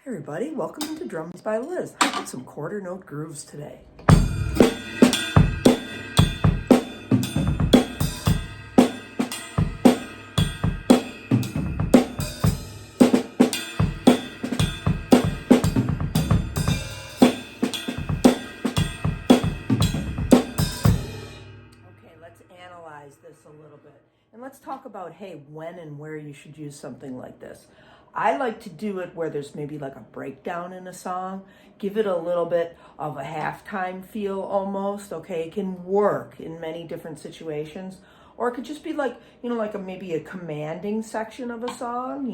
Hey everybody, welcome to Drums by Liz. I got some quarter note grooves today. Okay, let's analyze this a little bit. And let's talk about, hey, when and where you should use something like this. I like to do it where there's maybe like a breakdown in a song. Give it a little bit of a halftime feel almost, okay? It can work in many different situations. Or it could just be like, maybe a commanding section of a song,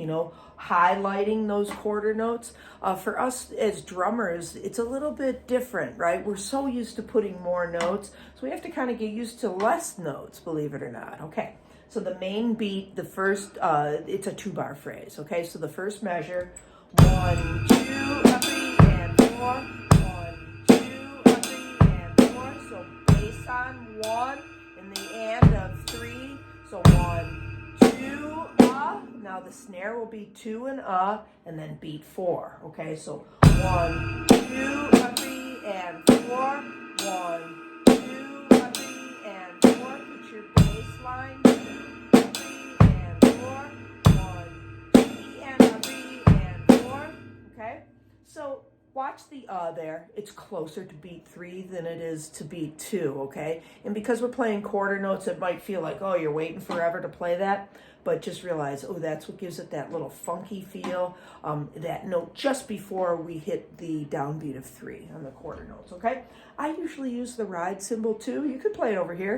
highlighting those quarter notes. For us as drummers, it's a little bit different, right? We're so used to putting more notes, so we have to kind of get used to less notes, believe it or not. Okay, so the main beat, the first, it's a 2-bar phrase, okay? So the first measure, 1, 2, 3, and 4. 1, 2, 3, and 4. So bass on 1. And the and of 3, so 1, 2, now the snare will be 2 and then beat 4, okay? So 1, 2, 3, and 4, 1, 2, 3, and 4, put your bass line, 2, 3, and 4, 1, 2, and 3, and 4, okay? So watch the there. It's closer to beat 3 than it is to beat 2, okay? And because we're playing quarter notes, it might feel like, oh, you're waiting forever to play that. But just realize, oh, that's what gives it that little funky feel, that note just before we hit the downbeat of 3 on the quarter notes, okay? I usually use the ride cymbal too. You could play it over here.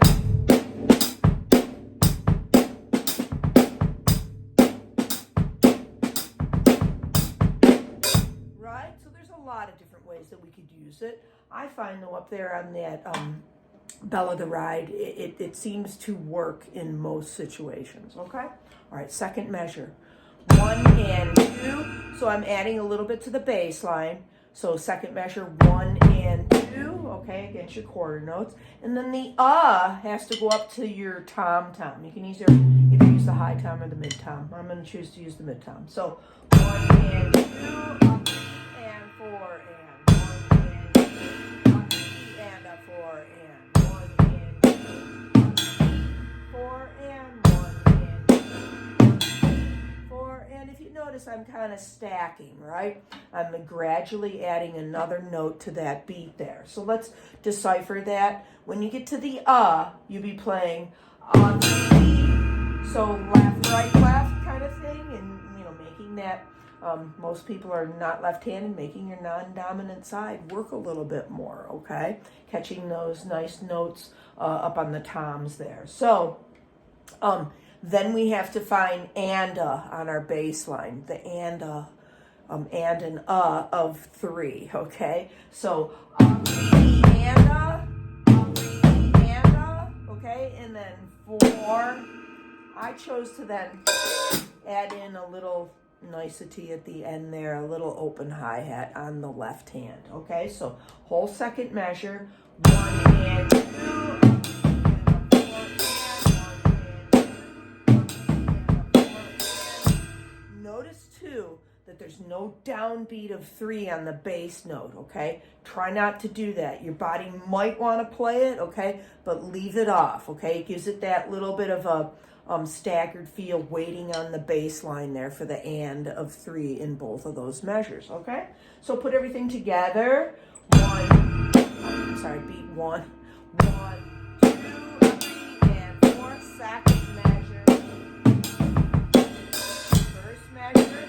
A lot of different ways that we could use it. I find though up there on that bell of the ride, it seems to work in most situations, okay? All right, second measure, 1 and 2. So I'm adding a little bit to the bass line. So second measure, 1 and 2, okay, against your quarter notes. And then the has to go up to your tom-tom. You can either use the high tom or the mid-tom. I'm going to choose to use the mid-tom. So 1 and 2, 4 and 1 and 2, 3 and 4 and 1 and 2, 4 and 1 and 2, 4. And if you notice, I'm kind of stacking, right? I'm gradually adding another note to that beat there. So let's decipher that. When you get to the you'll be playing on the so left, right, left kind of thing, and making that. Most people are not left-handed, making your non-dominant side work a little bit more, okay? Catching those nice notes up on the toms there. So then we have to find and on our bass line, the and an of 3, okay? So okay? And then 4. I chose to then add in a little nicety at the end there, a little open hi-hat on the left hand, okay? So whole second measure, 1 and 2, notice too that there's no downbeat of 3 on the bass note, okay? Try not to do that. Your body might want to play it, okay? But leave it off, okay? It gives it that little bit of a staggered feel waiting on the bass line there for the and of 3 in both of those measures, okay? So put everything together. Beat 1. 1, 2, 3, and 4. Second measure. First measure.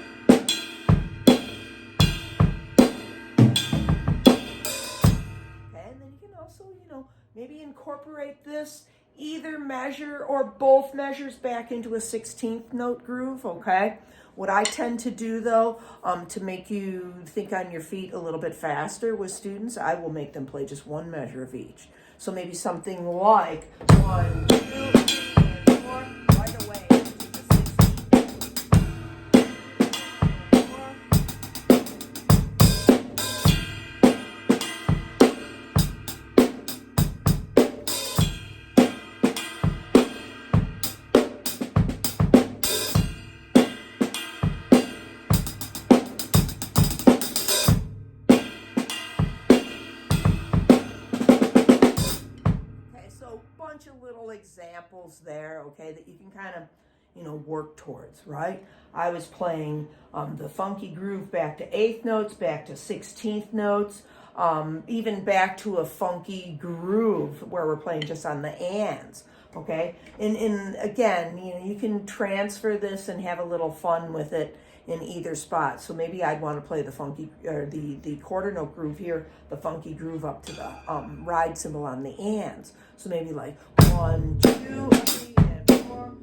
Okay, and then you can also, maybe incorporate this either measure or both measures back into a 16th note groove, okay? What I tend to do though, to make you think on your feet a little bit faster with students, I will make them play just one measure of each. So maybe something like 1, 2, 3, and 4 right away. examples there, okay, that you can kind of, you know, work towards, right? I was playing the funky groove back to 8th notes, back to 16th notes, even back to a funky groove where we're playing just on the ands, okay? And again, you know, you can transfer this and have a little fun with it in either spot. So maybe I'd want to play the funky, or the quarter note groove here, the funky groove up to the ride cymbal on the ands. So maybe like 1, 2, 3, and 4. 1,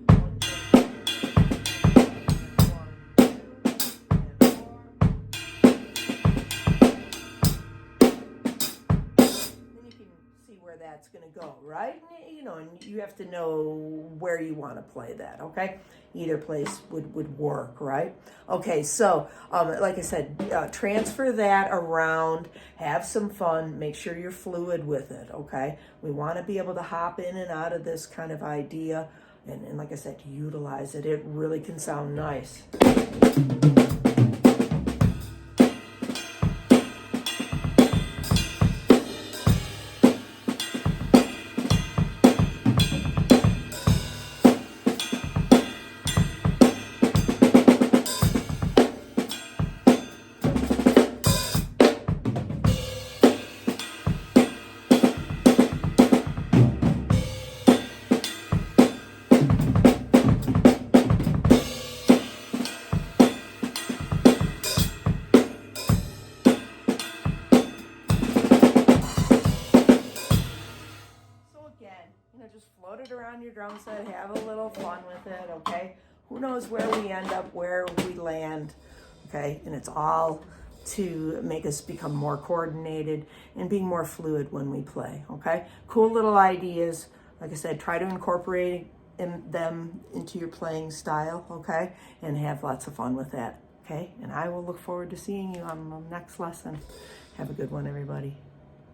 2, 3, where that's going to go, right? You know, and you have to know where you want to play that, okay? Either place would work, right? Okay, so like I said, transfer that around, have some fun, make sure you're fluid with it, okay? We want to be able to hop in and out of this kind of idea, and like I said, utilize it. It really can sound nice. Just float it around your drum set, have a little fun with it, okay? Who knows where we end up, where we land, okay? And it's all to make us become more coordinated and being more fluid when we play, okay? Cool little ideas. Like I said, try to incorporate them into your playing style, okay? And have lots of fun with that, okay? And I will look forward to seeing you on the next lesson. Have a good one, everybody.